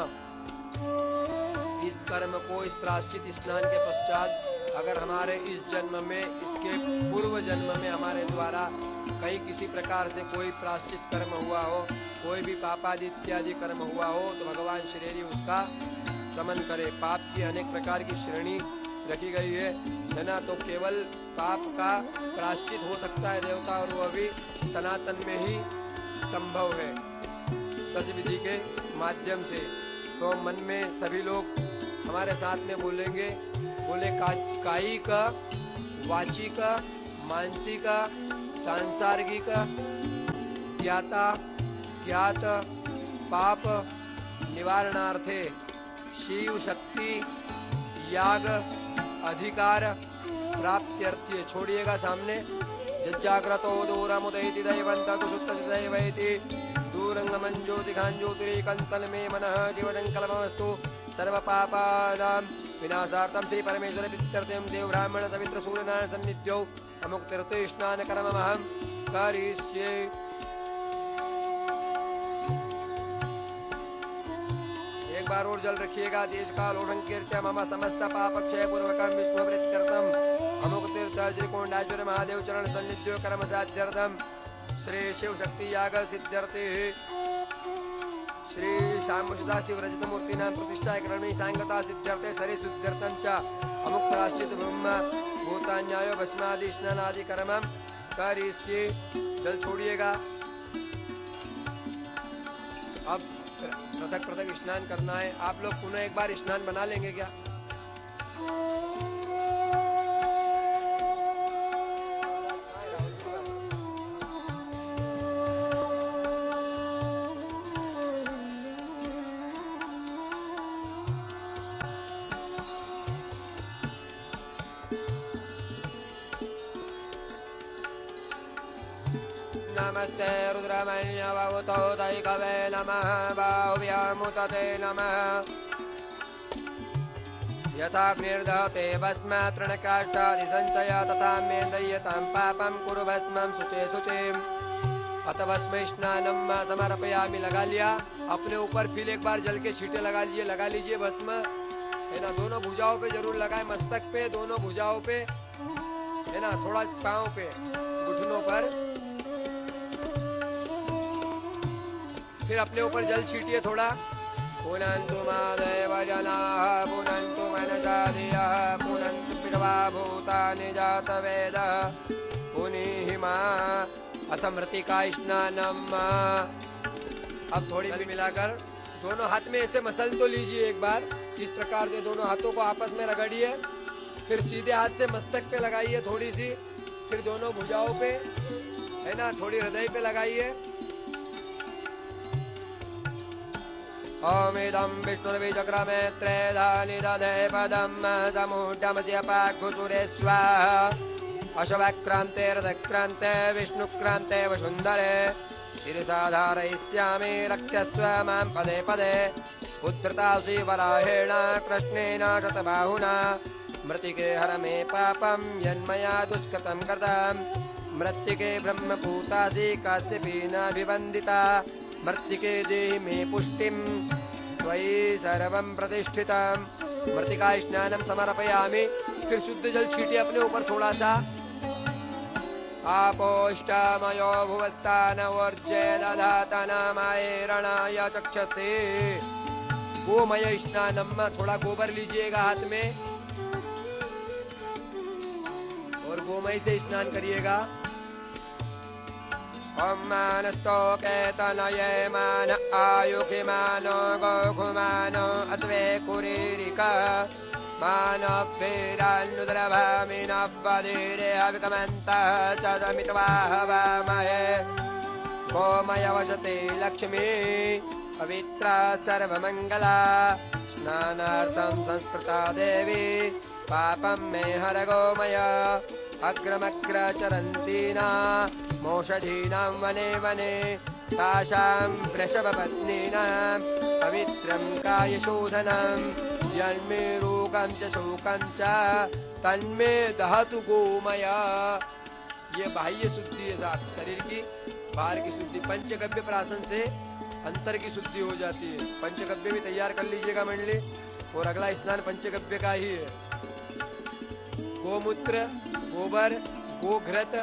इस कर्म को इस प्रायश्चित स्नान के पश्चात अगर हमारे इस जन्म में इसके पूर्व जन्म में हमारे द्वारा कहीं किसी प्रकार से कोई प्राश्चित कर्म हुआ हो, कोई भी पापादि इत्यादि कर्म हुआ हो, तो भगवान श्री हरि उसका समन करे। पाप की अनेक प्रकार की श्रेणी रखी गई है ना, तो केवल पाप का प्राश्चित हो सकता है देवता, और वह भी सनातन में ही संभव है तजविधि के माध्यम से। तो मन में सभी लोग हमारे साथ में बोलेंगे, बोले कायिक, वाचिक, मानसिक, सांसारिक, ज्ञाता ज्ञात पाप निवारणार्थे शिव शक्ति याग अधिकार प्राप्त्यर्थे। छोड़िएगा सामने। जज्जाग्रतो दूरमुदैति दैवन्तु सुप्तदैवैति दूरंगमं ज्योतिघां ज्योतिरेकन्तन मे मनः जीवसङ्कल्पमस्तु सर्वपापानां विनाशार्थं श्री परमेश्वर पितृत्यं देव ब्राह्मण पवित्र सूर्यनारायण सन्निध्यो अमुक्तिर्थे स्नान कर्ममहं करिष्ये। एक बार और जल रखिएगा। देश काल ओढ़ंकीर्त्य मम समस्त पाप क्षय पूर्वकं विष्णु वृत्त्यर्थम अमुक्तिर्थ श्रीकोंडाश्वर महादेव चरण सन्निध्यो कर्म साध्यर्थम श्री शिव शक्ति याग सिद्ध्यर्थे श्री श्याम सदाशिव रजत मूर्ति नाम प्रतिष्ठा करणि सांगता सिद्ध्यर्थे शरीर शुद्ध्यर्थम च अमुक्त राशित ब्रह्म भूतान्याय भस्मादि स्नानादि कर्मम करिष्ये। जल छोड़िएगा। अब पृथक पृथक स्नान करना है। आप लोग पुनः एक बार स्नान बना लेंगे क्या? नमस्ते रुद्रमण्यवतो दैकवे नमः बाहुव्यामुतते नमः यथाग्निर्दहते भस्म तृणकाष्ठादि संचय तथा मेन्दयतां पापं कुरु भस्मं शुचे शुचिम् अत भस्म स्नानम समर्पयामि। लगा लिया अपने ऊपर, फिर एक बार जल के छींटे लगा लीजिए भस्म, है ना। दोनों भुजाओं पे जरूर लगाए, मस्तक पे, दोनों भुजाओं पे, है ना, थोड़ा पाँव पे, घुटनों पर। फिर अपने ऊपर जल छीटिए थोड़ा। पुनन्तु मादेव जनाः पुनन्तु मनजादियः पुनन्तु पितृवा भूतानि जातवेदः पुनीहिमा अथ मृत्तिका स्नानम्। अब थोड़ी मिलाकर दोनों हाथ में ऐसे मसल तो लीजिए एक बार। इस प्रकार से दोनों हाथों को आपस में रगड़िए, फिर सीधे हाथ से मस्तक पे लगाइए थोड़ी सी, फिर दोनों भुजाओं पे, है ना, थोड़ी हृदय पे लगाइए। ओमिदं विष्णुर्विचक्रमे त्रेधानि दधे पदं समुड्डमद्यपाघुसुरे स्वाहा अशवक्रान्ते रथक्रान्ते विष्णुक्रान्ते वसुन्धरे शिरसाधारयिष्यामि रक्षस्व मां पदे पदे उद्धृतासि वराहेण कृष्णेन शतबाहुना मृत्तिके हर मे पापं यन्मया दुष्कृतं कृतं मृत्तिके ब्रह्मभूतासि काश्यपेनाभिवन्दिता मृत्तिके देहि मे पुष्टिं त्वयि सर्वं प्रतिष्ठितं। मृत्तिका स्नानं समर्पयामि। फिर शुद्ध जल छीटिए अपने ऊपर थोड़ा सा। आपोष्टमयो भुवस्तानवर्ज्ये दधातनमयेरणाय चक्षसे। गोमय स्नानम, थोड़ा गोबर लीजिएगा हाथ में और गोमय से स्नान करिएगा। ओम मानस्तोके तनये मान आयुखिमानो गोखुमानो अत्वे कुरीरिका मानभेरान्नुद्रभामिनवदीरे अविकमन्तः चदमित्वा हवामहे गोमयवसते लक्ष्मी पवित्रा सर्वमङ्गला स्नानार्थं संस्कृता देवी पापं मे हर गोमय अग्रमग्रचरन्तीना मोषधीनां वने वने तासां वृषभपत्नीनां पवित्रं कायशोधनं यन्मेरूकं च शोकं च तन्मे दहतु गोमय। ये बाह्य शुद्धि है साथ, शरीर की बाहर की शुद्धि। पंचगव्य प्राशन से अंतर की शुद्धि हो जाती है। पंचगव्य भी तैयार कर लीजिएगा मंडली। और अगला स्नान पंचगव्य का ही है। गोमूत्र, गोबर, गोघृत,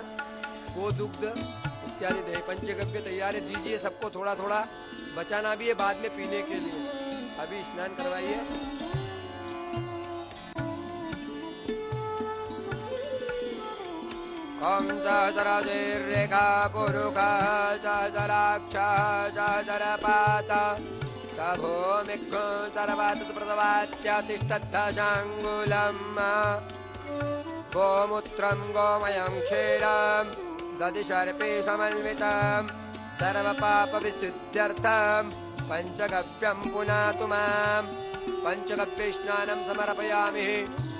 गोदुग्ध, इत्यादि दही पंचगव्य तैयार है, दीजिए सबको थोड़ा थोड़ा, बचाना भी है बाद में पीने के लिए। अभी स्नान करवाइए। ओम सहस्रशीर्षा पुरुषः सहस्राक्षः सहस्रपातः स भूमिख्यो सर्वतत्प्रदवात्यातिष्ठद्दशाङ्गुलम् गोमूत्रं गोमयं क्षीरं दधि सर्पे समन्वितं सर्वपापविशुद्ध्यर्थं पञ्चगव्यं पुनातु मां। पञ्चगव्ये स्नानं समर्पयामि।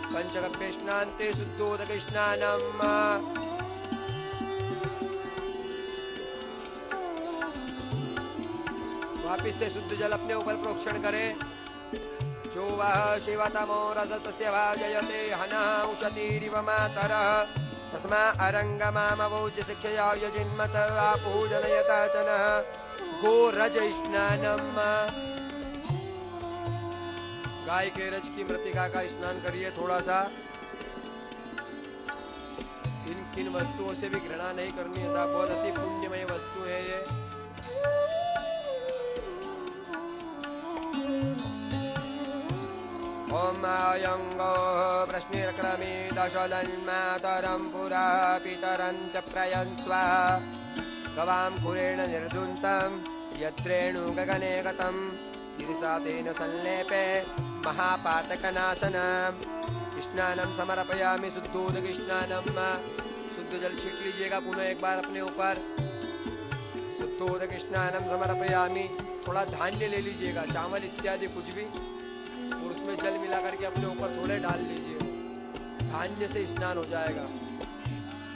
पंचगव्ये स्नान्ते शुद्धोदके स्नानम्। वापिस से शुद्ध जल अपने ऊपर प्रोक्षण करें। जो वह शिवतमो रस तस्य भाजयते हनः उशतीरिव मातरः तस्मा अरङ्गमामवोज्य शिक्षया यजिन्मत आपूजनयता च नः गोरज स्नानम्। गाय के रज की मृतिका का स्नान करिए थोड़ा सा। इन किन वस्तुओं से भी घृणा नहीं करनी है साहब, बहुत अति पुण्यमय वस्तु है ये। ओम आयंगो प्रश्निर्क्रमी दशदन्मातरं पुरा पितरं च प्रयन् स्वाहा गवां कुरेण निर्दुन्तं यत्रेणु गगने गतं शिरसा तेन संलेपे महापातकनाशनम्। स्नानं समर्पयामि शुद्धोदक स्नानम्। शुद्ध जल छीट लीजिएगा पुनः एक बार अपने ऊपर। शुद्धोदक स्नानं समर्पयामि। थोड़ा धान्य ले लीजिएगा, चावल इत्यादि कुछ भी, और उसमें जल मिला करके अपने ऊपर थोड़े डाल लीजिए, धान्य से स्नान हो जाएगा।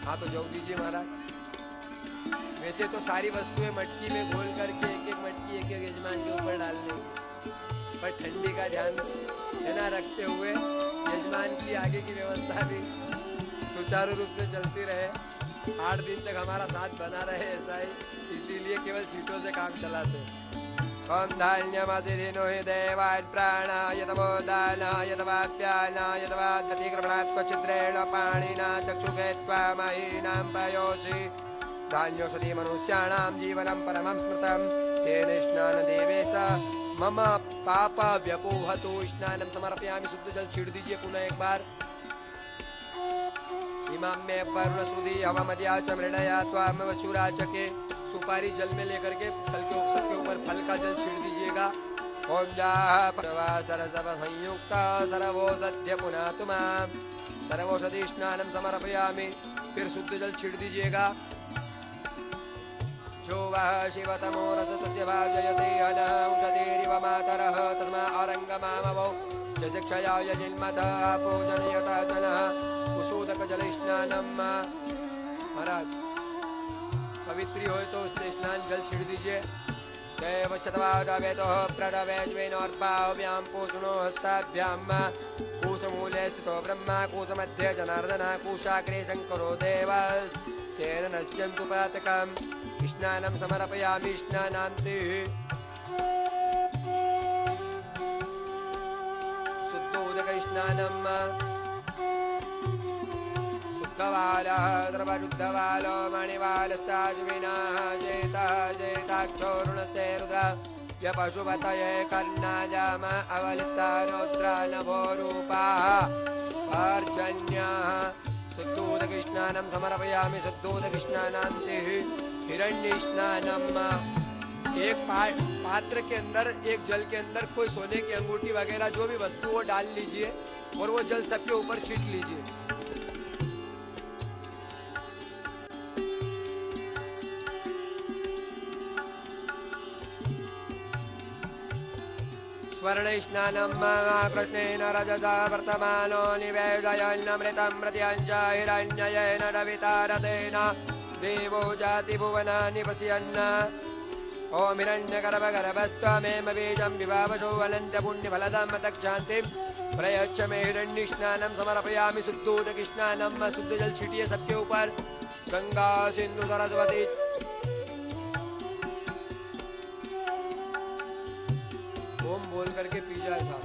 हाँ तो जौ दीजिए महाराज। वैसे तो सारी वस्तुएं मटकी में घोल करके एक एक मटकी एक एक यजमान के ऊपर डालने, पर ठंडी का ध्यान है ना रखते हुए यजमान की आगे की व्यवस्था भी सुचारू रूप से चलती रहे, 8 दिन तक हमारा साथ बना रहे, ऐसा ही इसीलिए केवल छीटों से काम चलाते। ओम धान्यमधिनो हि देवान् प्राणाय तमोदानाय तवाप्यानाय तवाद्यतिक्रमणात् क्वचिद्रेण पाणिना चक्षुषे त्वामहीनां पयोषि धान्योषधि मनुष्याणां जीवनं परमं स्मृतं तेन स्नानदेवेश मम पाप व्यपोहतु। स्नानं समर्पयामि। शुद्ध जल छीड़ दीजिए पुनः एक बार। इमाम में वरुणसुधि हवमद्या च मृडया त्वामवशुराचके। सुपारी जल में लेकर के सबके ऊपर फल का जल छीड़ दीजिएगा। ओम सरसवसंयुक्त सर्वोषध्य पुनातु मां। सर्वौषधि स्नानं समर्पयामि। फिर शुद्ध जल छीड़ दीजिएगा। जो वह शिवतमो रस तस्य भाजयते हनः उशतीरिव मातरः तस्मा अरङ्गमामवौ यशिक्षया यजिन्मतः पूजनयता च नः कुशोदक जल स्नानम्। महाराज पवित्री हो तो उससे स्नान जल छिड़ दीजिए। देव शतवादवेतो प्रदवेज्वेनोर्बाहुभ्यां पूषणो हस्ताभ्यां कूशमूले स्थितो ब्रह्मा कूशमध्ये जनार्दन कूशाग्रे शङ्करो देवः तेन नश्यन्तु पातकम्। स्नानं समर्पयामि। स्नानान्ते शुद्धोदक स्नानम्। शुद्धवालः द्रवशुद्धवालो मणिवालस्ताजुविनः जेतः जेताक्षोरुणस्ते रुद्र य पशुपतये कर्णाजाम अवलिप्तारोद्रा नभो रूपाः पर्जन्याः। शुद्धोदक स्नानं समर्पयामि। शुद्धोदक स्नानान्ते हिरण्य स्नानम्। एक पात्र के अंदर, एक जल के अंदर कोई सोने की अंगूठी वगैरह जो भी वस्तु वो डाल लीजिए और वो जल सबके ऊपर छीट लीजिए। स्वर्ण स्नानं कृष्णेन रजसा वर्तमानो निवेदयन्नमृतं मृत्यांश हिरण्ययेन रवितारतेन देवो जाति भुवनानि पश्यन्। ओम हिरण्यगर्भगर्भस्त्वमेव बीजं विभावशो वलन्त्य पुण्यफलदं तक्षान्तिं प्रयच्छ मे। हिरण्य स्नानं समर्पयामि। शुद्धोदक स्नानं। शुद्ध जल छीटिए सबके ऊपर। गंगा सिंधु सरस्वती ओम बोल करके पी जाए साहब।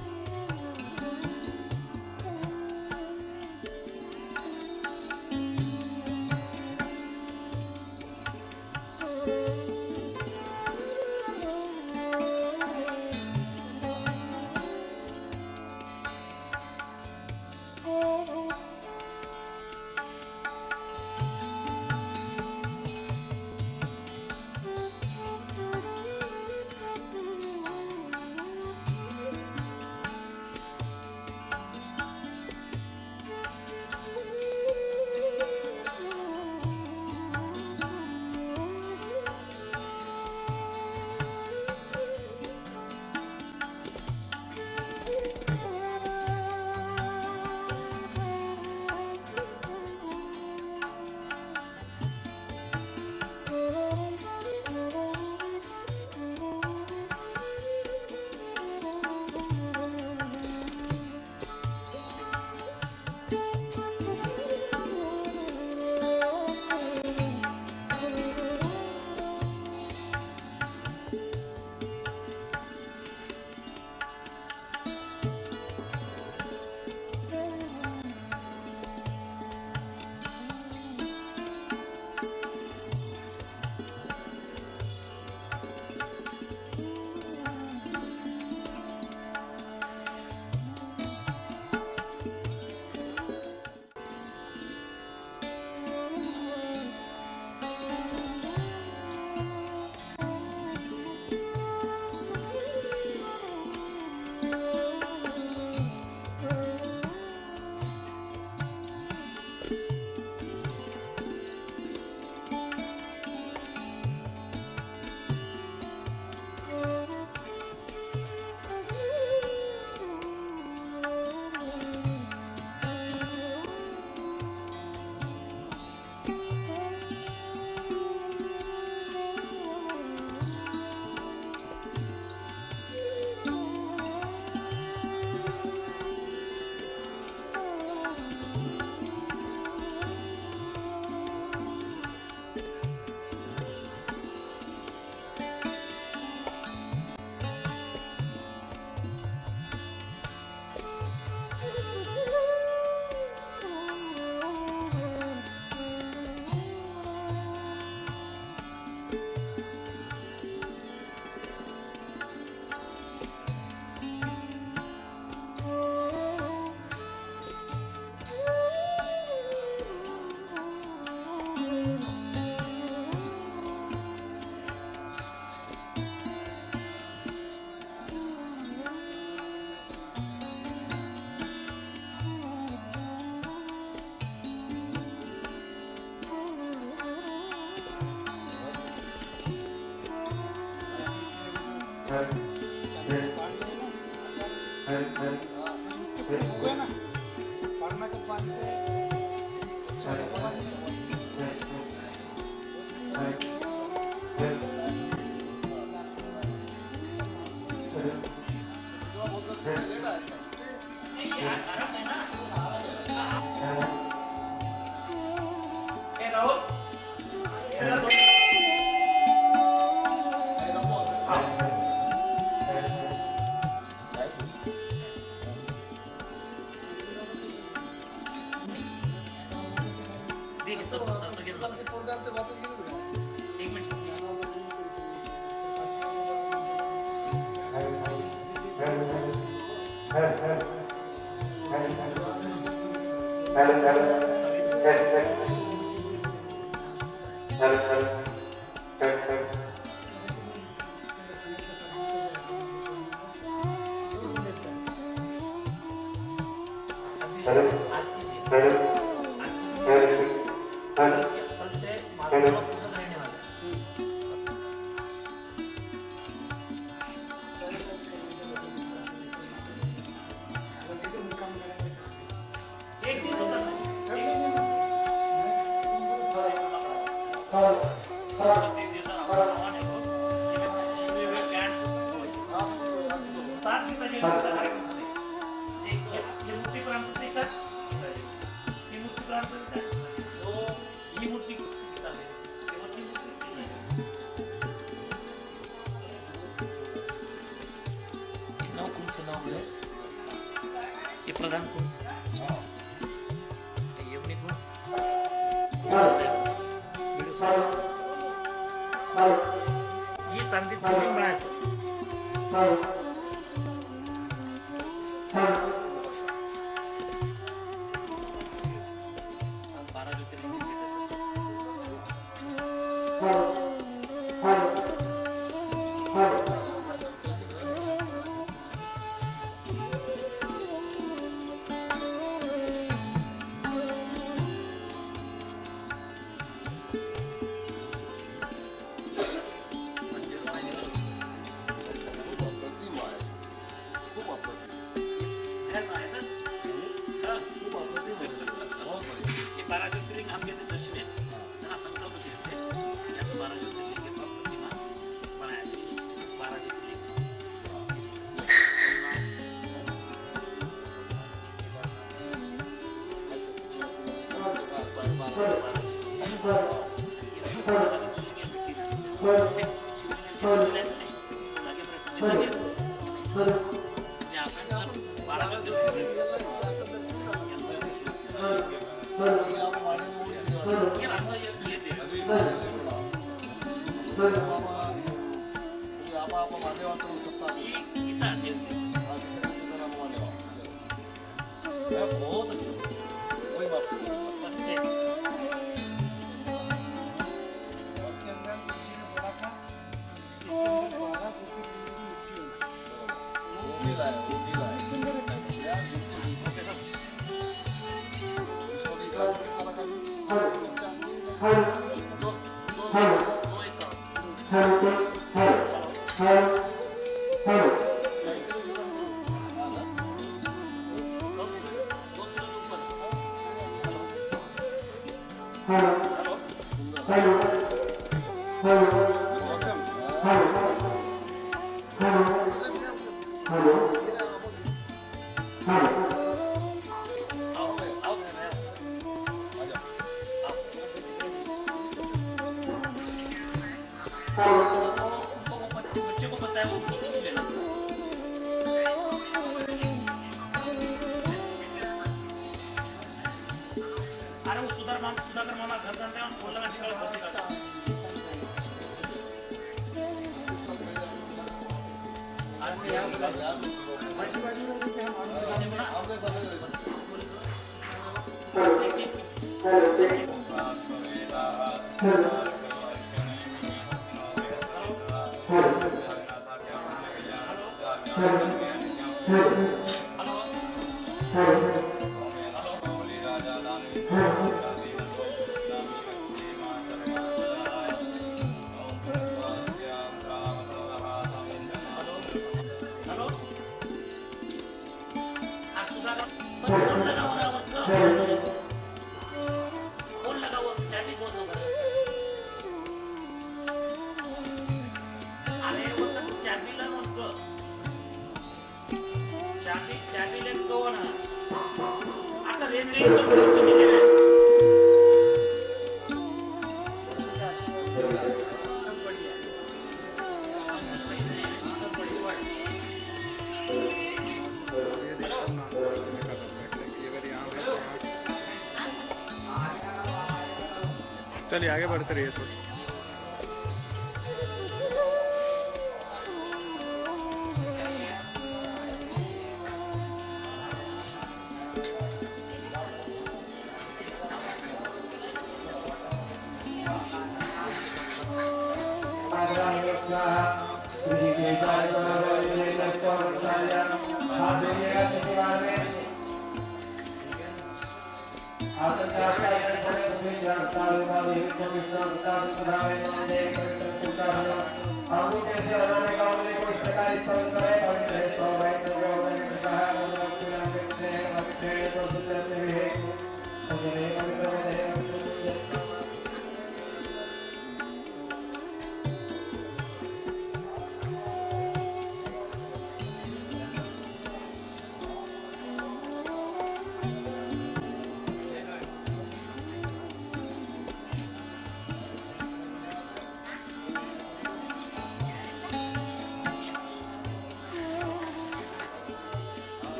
चलिए आगे बढ़ते रहिए थोड़ा।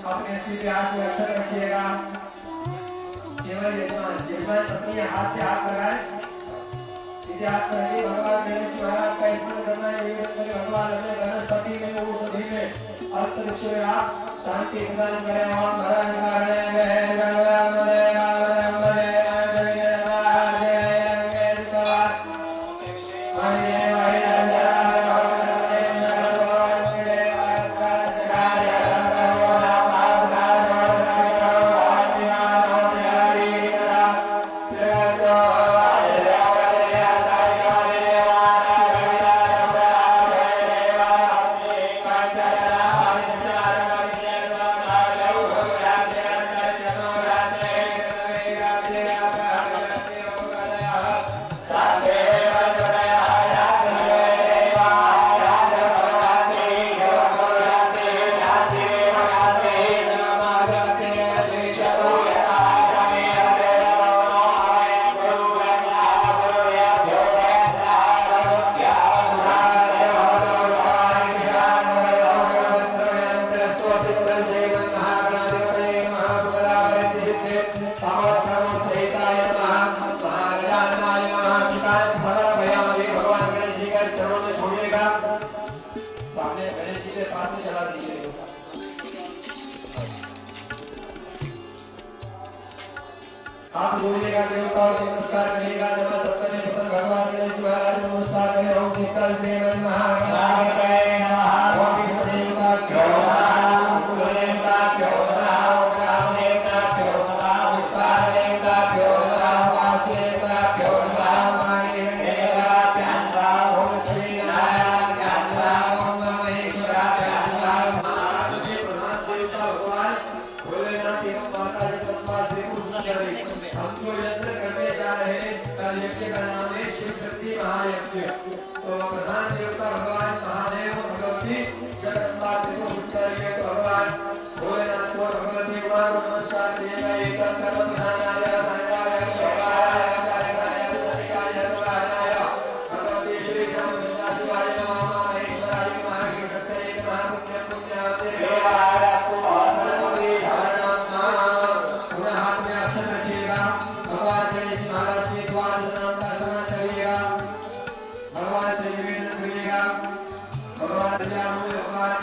अपने सीधे हाथ को रक्षा रखिएगा। केवल यजमान अपने हाथ से हाथ लगाए, सीधे हाथ करेंगे। भगवान गणेश महाराज का स्मरण करना है। भगवान अपने वनस्पति में औषधि में अर्थविश्व आप शांति प्रदान करें। और आप बोलिएगा, देवताओं को नमस्कार करिएगा। नमः सप्तमे प्रथम भगवान गणेश महाराज नमस्कार करें। ओम शीतल देवन महागणाधिपतये नमः। ओम विष्णु देवताभ्यो नमः। ओम कुल देवताभ्यो नमः। ओम ग्राम देवताभ्यो नमः। ओम विस्तार देवताभ्यो नमः। ओम वास्तु देवताभ्यो नमः। ओम माणिक देवताभ्यो नमः। ओम लक्ष्मी नारायणाभ्यो नमः। ओम महेश्वराभ्यो नमः। आदि प्रधान देवता भगवान भोलेनाथ एवं माता जगदम्बा श्री कृष्ण हमको यज्ञ करने जा रहे हैं। यज्ञ का नाम है शिव शक्ति महायज्ञ। तो प्रधान देवता भगवान महादेव भगवती जगदम्बा त्रिपुर भगवान भोलेनाथ को भगवती को नमस्कार देगा। एक कर्म प्रधानाय संगाय भगवाय संगाय सतिकाय भगवाय भगवती श्री राम शिवाय नमः। महेश्वराय महादेव शक्ति महापुण्य पुण्याते देवाय सरस्वती हरणम पुनः हाथ में अक्षर रखिएगा। भगवान गणेश महाराज के द्वार नाम का स्मरण करिएगा। भगवान से निवेदन करिएगा। भगवान भगवान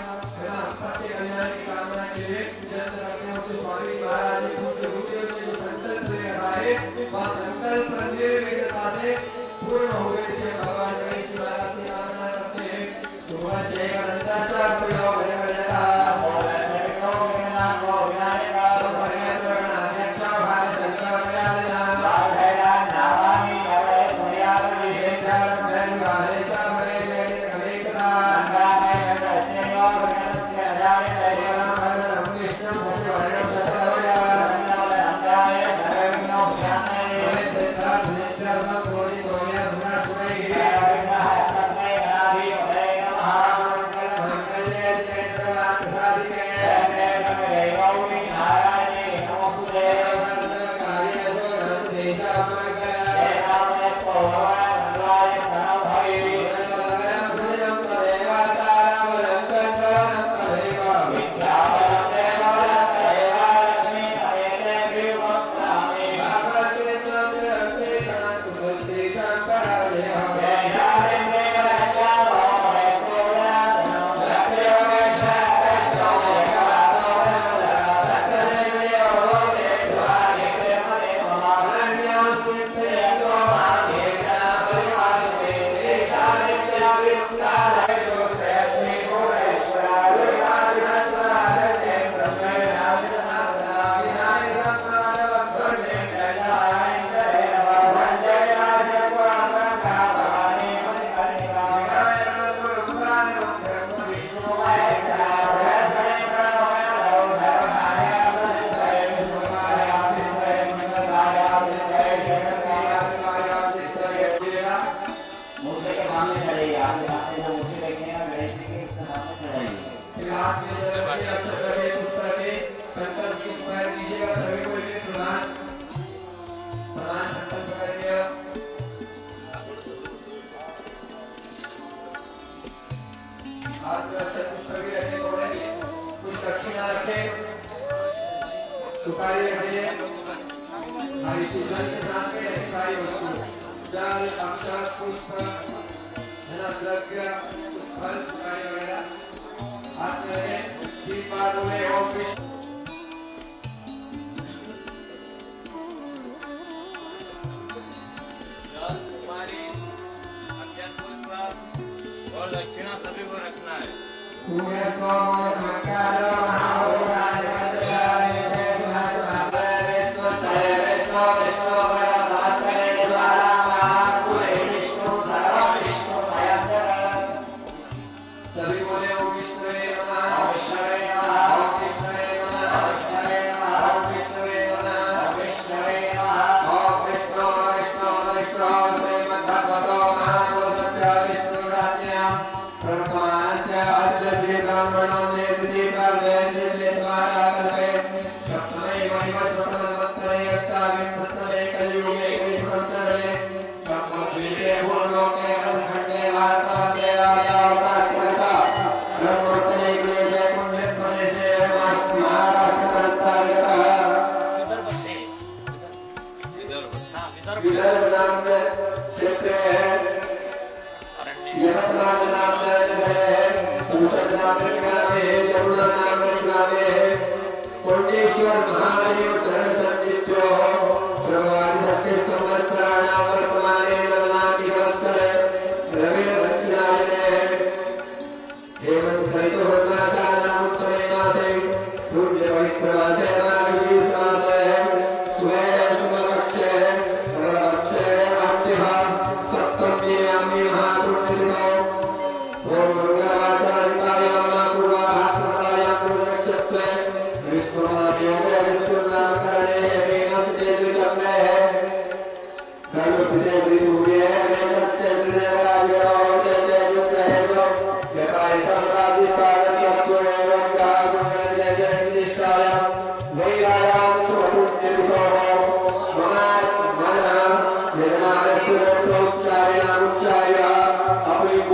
सुपारी रखिए हमारी जल के साथ में सारी वस्तु जल अक्षर पुष्प द्रव्य फल सुपारी वगैरह हाथ में रखें दीप में ओम और दक्षिणा सभी को रखना है।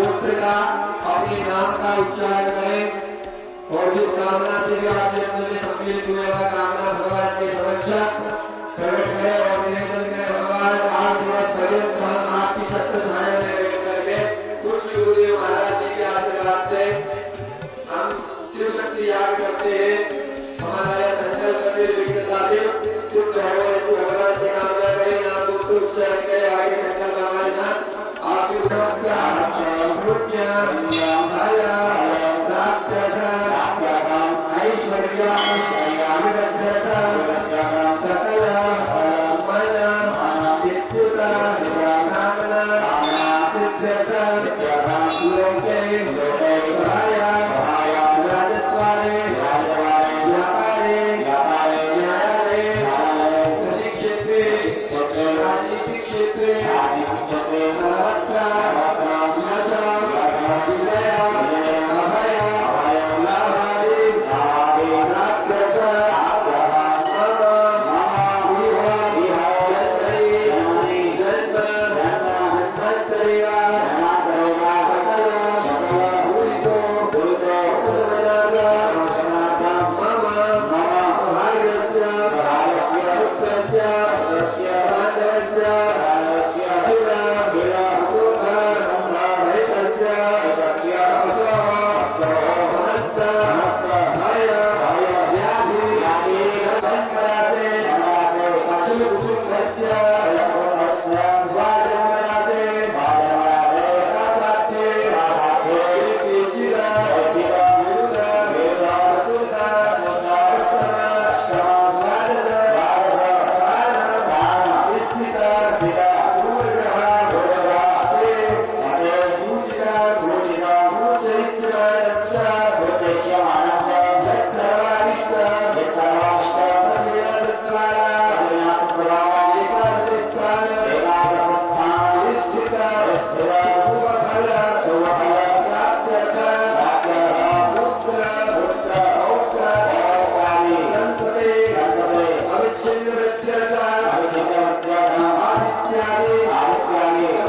अपने नाम का उच्चारण करें और जिस कामना से भी आपने अपने सम्मिलित हुए वह कामना भगवान के रक्षा प्रकट करें और निवेदन करें भगवान 8 दिवस पर्यंत हम आपकी सत्य सहायता में वेट करके कुछ गुरुदेव महाराज जी के आशीर्वाद से हम शिव शक्ति याद करते हैं। हमारा संकल्प करते विकटादि सिद्ध हो इसको भगवान के नाम में करें नाम को उच्चारण करें आगे संकल्प हमारे साथ आपकी आचार्य